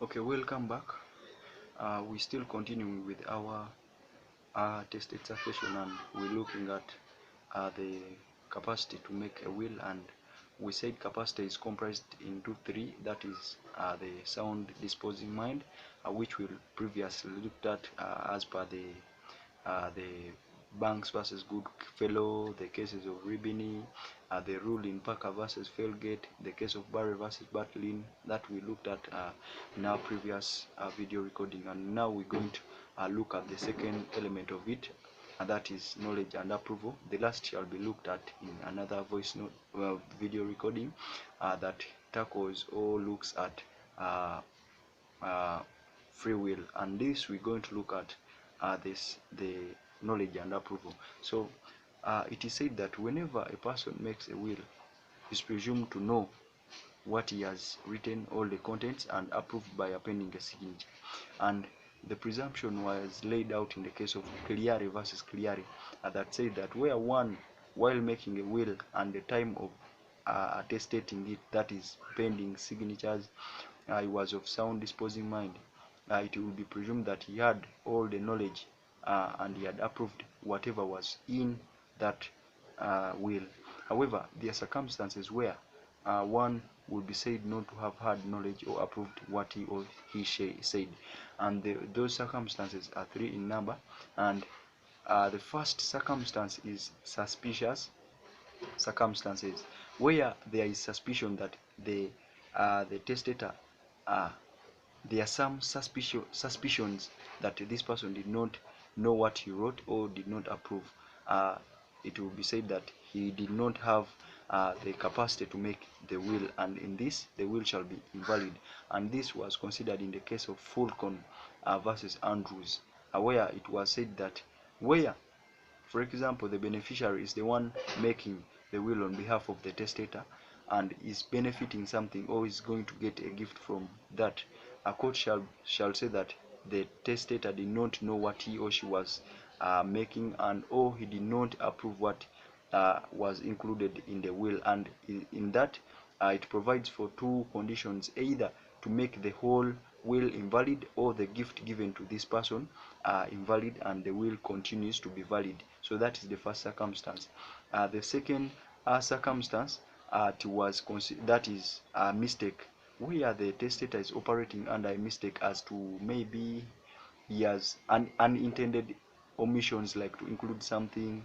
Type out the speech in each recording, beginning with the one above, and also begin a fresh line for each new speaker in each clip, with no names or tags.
Okay, welcome back. We're still continuing with our tested succession, and we're looking at the capacity to make a will. And we said capacity is comprised into three, that is the sound disposing mind, which we previously looked at as per the Banks versus Goodfellow, the cases of Ribini, the rule in Parker versus Felgate, the case of Barry versus Batlin that we looked at in our previous video recording. And now we're going to look at the second element of it, and that is knowledge and approval. The last shall be looked at in another voice note video recording that tackles or looks at uh, free will, and this we're going to look at the knowledge and approval. So it is said that whenever a person makes a will, he is presumed to know what he has written, all the contents, and approved by appending a signature. And the presumption was laid out in the case of Cleary versus Cleary, that said that where one, while making a will and the time of attestating it, that is pending signatures, he was of sound disposing mind, it will be presumed that he had all the knowledge and he had approved whatever was in that will. However, there are circumstances where one would be said not to have had knowledge or approved what he or she said, and those circumstances are three in number. And the first circumstance is suspicious circumstances, where there is suspicion that the testator there are some suspicions that this person did not know what he wrote or did not approve. It will be said that he did not have the capacity to make the will, and in this the will shall be invalid. And this was considered in the case of Fulcon versus Andrews, where it was said that where, for example, the beneficiary is the one making the will on behalf of the testator and is benefiting something or is going to get a gift from that, a court shall say that the testator did not know what he or she was making, and or he did not approve what was included in the will. And in that it provides for two conditions: either to make the whole will invalid, or the gift given to this person invalid and the will continues to be valid. So that is the first circumstance. The second circumstance that is a mistake, where the testator is operating under a mistake as to maybe he has unintended omissions, like to include something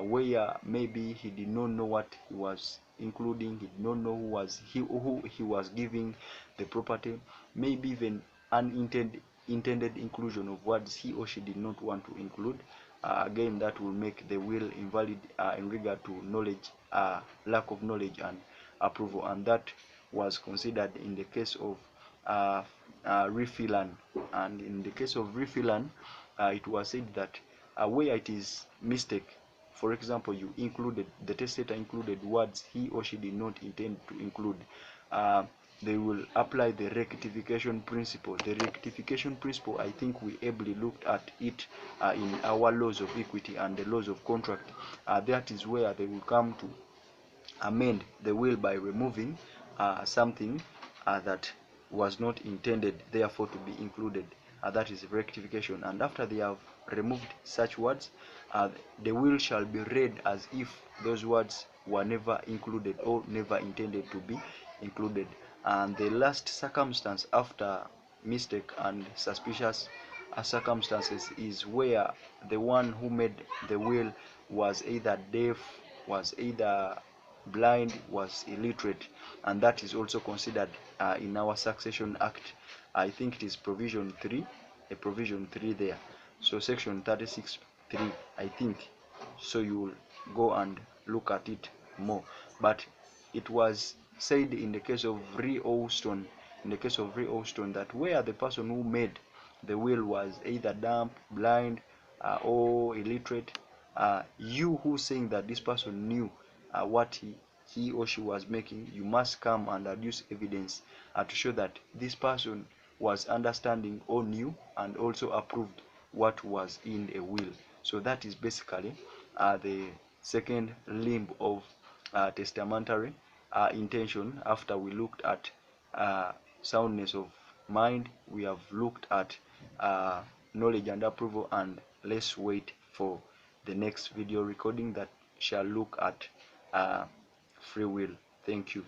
where maybe he did not know what he was including, he did not know who he was giving the property, maybe even intended inclusion of words he or she did not want to include. Again, that will make the will invalid in regard to knowledge, lack of knowledge and approval, and that was considered in the case of Refilan. And in the case of Refilan, it was said that where it is mistake, for example, the testator included words he or she did not intend to include, they will apply the rectification principle. The rectification principle, I think we ably looked at it in our laws of equity and the laws of contract. That is where they will come to amend the will by removing something that was not intended therefore to be included. That is rectification. And after they have removed such words, the will shall be read as if those words were never included or never intended to be included. And the last circumstance after mistake and suspicious circumstances is where the one who made the will was either deaf, was either blind, was illiterate, and that is also considered in our Succession Act. I think it is provision 3, a provision 3 there. So section 36(3), I think. So you will go and look at it more. But it was said in the case of Austin, that where the person who made the will was either dumb, blind, or illiterate, you who saying that this person knew what he or she was making, you must come and adduce evidence to show that this person was understanding or knew and also approved what was in a will. So that is basically the second limb of testamentary intention, after we looked at soundness of mind, we have looked at knowledge and approval, and let's wait for the next video recording that shall look at free will. Thank you.